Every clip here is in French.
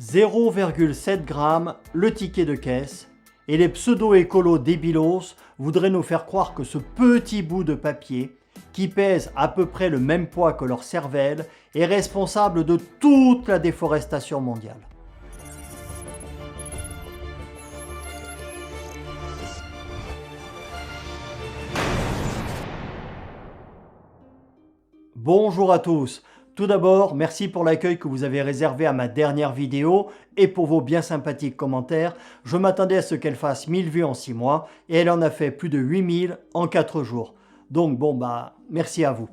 0,7 g le ticket de caisse et les pseudo-écolos débilos voudraient nous faire croire que ce petit bout de papier, qui pèse à peu près le même poids que leur cervelle, est responsable de toute la déforestation mondiale. Bonjour à tous. Tout d'abord, merci pour l'accueil que vous avez réservé à ma dernière vidéo et pour vos bien sympathiques commentaires. Je m'attendais à ce qu'elle fasse 1000 vues en 6 mois et elle en a fait plus de 8000 en 4 jours. Donc merci à vous.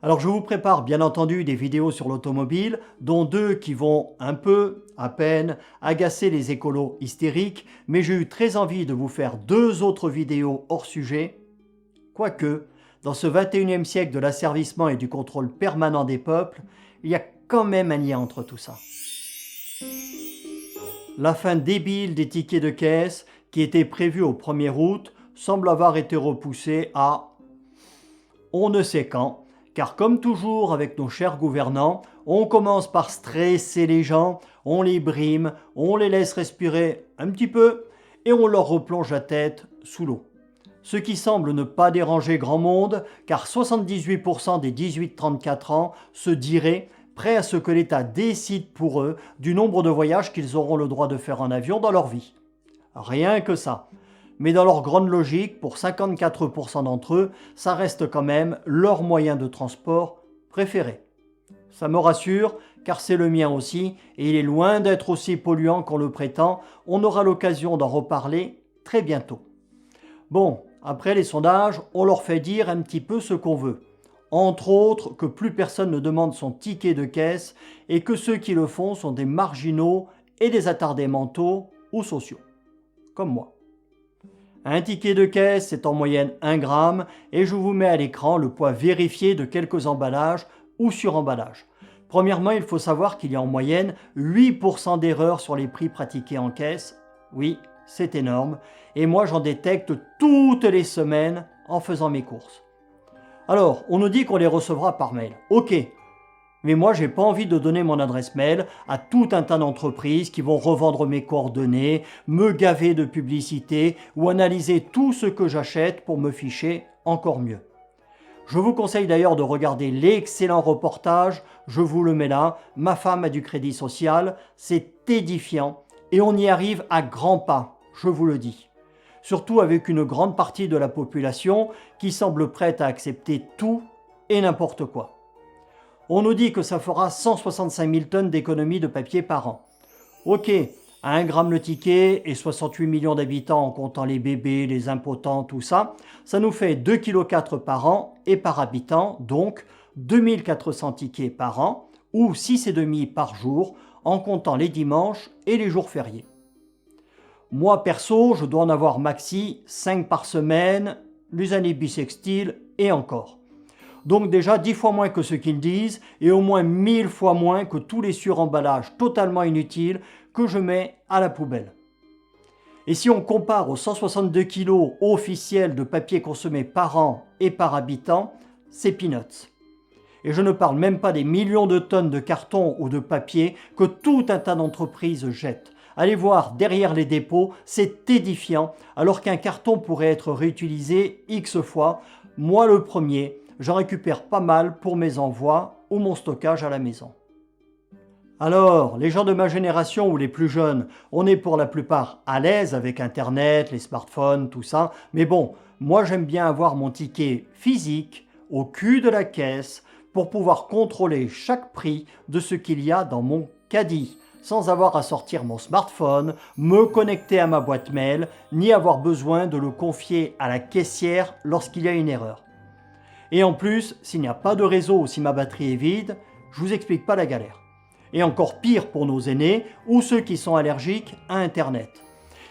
Alors je vous prépare bien entendu des vidéos sur l'automobile, dont 2 qui vont un peu, à peine, agacer les écolos hystériques, mais j'ai eu très envie de vous faire 2 autres vidéos hors sujet, quoique, dans ce 21e siècle de l'asservissement et du contrôle permanent des peuples, il y a quand même un lien entre tout ça. La fin débile des tickets de caisse, qui était prévue au 1er août, semble avoir été repoussée à on ne sait quand, car comme toujours avec nos chers gouvernants, on commence par stresser les gens, on les brime, on les laisse respirer un petit peu et on leur replonge la tête sous l'eau. Ce qui semble ne pas déranger grand monde, car 78% des 18-34 ans se diraient prêts à ce que l'État décide pour eux du nombre de voyages qu'ils auront le droit de faire en avion dans leur vie. Rien que ça. Mais dans leur grande logique, pour 54% d'entre eux, ça reste quand même leur moyen de transport préféré. Ça me rassure, car c'est le mien aussi, et il est loin d'être aussi polluant qu'on le prétend. On aura l'occasion d'en reparler très bientôt. Bon, après les sondages, on leur fait dire un petit peu ce qu'on veut. Entre autres, que plus personne ne demande son ticket de caisse et que ceux qui le font sont des marginaux et des attardés mentaux ou sociaux. Comme moi. Un ticket de caisse, c'est en moyenne 1 gramme et je vous mets à l'écran le poids vérifié de quelques emballages ou suremballages. Premièrement, il faut savoir qu'il y a en moyenne 8% d'erreurs sur les prix pratiqués en caisse. Oui, c'est énorme. Et moi, j'en détecte toutes les semaines en faisant mes courses. Alors, on nous dit qu'on les recevra par mail. Ok. Mais moi, j'ai pas envie de donner mon adresse mail à tout un tas d'entreprises qui vont revendre mes coordonnées, me gaver de publicité ou analyser tout ce que j'achète pour me ficher encore mieux. Je vous conseille d'ailleurs de regarder l'excellent reportage, je vous le mets là, Ma femme a du crédit social, c'est édifiant et on y arrive à grands pas, je vous le dis. Surtout avec une grande partie de la population qui semble prête à accepter tout et n'importe quoi. On nous dit que ça fera 165 000 tonnes d'économie de papier par an. Ok, à 1 gramme le ticket et 68 millions d'habitants en comptant les bébés, les impotents, tout ça, ça nous fait 2,4 kg par an et par habitant, donc 2400 tickets par an ou 6,5 par jour en comptant les dimanches et les jours fériés. Moi perso, je dois en avoir maxi 5 par semaine, les années bissextiles et encore. Donc déjà 10 fois moins que ce qu'ils disent et au moins 1000 fois moins que tous les suremballages totalement inutiles que je mets à la poubelle. Et si on compare aux 162 kg officiels de papier consommé par an et par habitant, c'est peanuts. Et je ne parle même pas des millions de tonnes de carton ou de papier que tout un tas d'entreprises jettent. Allez voir derrière les dépôts, c'est édifiant, alors qu'un carton pourrait être réutilisé X fois. Moi le premier, j'en récupère pas mal pour mes envois ou mon stockage à la maison. Alors, les gens de ma génération ou les plus jeunes, on est pour la plupart à l'aise avec Internet, les smartphones, tout ça. Mais bon, moi j'aime bien avoir mon ticket physique au cul de la caisse pour pouvoir contrôler chaque prix de ce qu'il y a dans mon caddie, sans avoir à sortir mon smartphone, me connecter à ma boîte mail, ni avoir besoin de le confier à la caissière lorsqu'il y a une erreur. Et en plus, s'il n'y a pas de réseau ou si ma batterie est vide, je vous explique pas la galère. Et encore pire pour nos aînés ou ceux qui sont allergiques à Internet.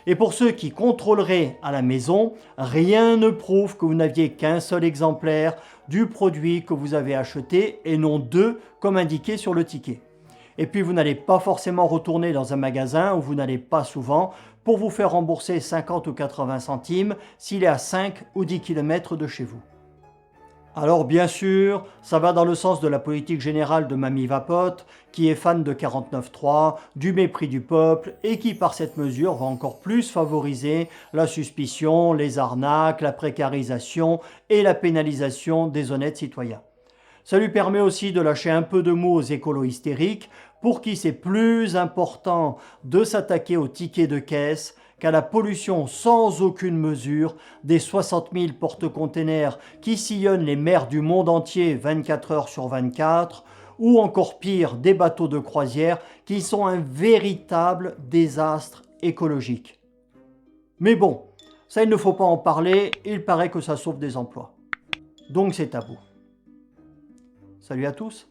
Et pour ceux qui contrôleraient à la maison, rien ne prouve que vous n'aviez qu'un seul exemplaire du produit que vous avez acheté et non 2 comme indiqué sur le ticket. Et puis vous n'allez pas forcément retourner dans un magasin où vous n'allez pas souvent pour vous faire rembourser 50 ou 80 centimes s'il est à 5 ou 10 km de chez vous. Alors bien sûr, ça va dans le sens de la politique générale de Mamie Vapote, qui est fan de 49.3, du mépris du peuple, et qui par cette mesure va encore plus favoriser la suspicion, les arnaques, la précarisation et la pénalisation des honnêtes citoyens. Ça lui permet aussi de lâcher un peu de mots aux écolos hystériques, pour qui c'est plus important de s'attaquer aux tickets de caisse qu'à la pollution sans aucune mesure des 60 000 porte-containers qui sillonnent les mers du monde entier 24 heures sur 24, ou encore pire, des bateaux de croisière qui sont un véritable désastre écologique. Mais bon, ça il ne faut pas en parler, il paraît que ça sauve des emplois. Donc c'est tabou. Salut à tous.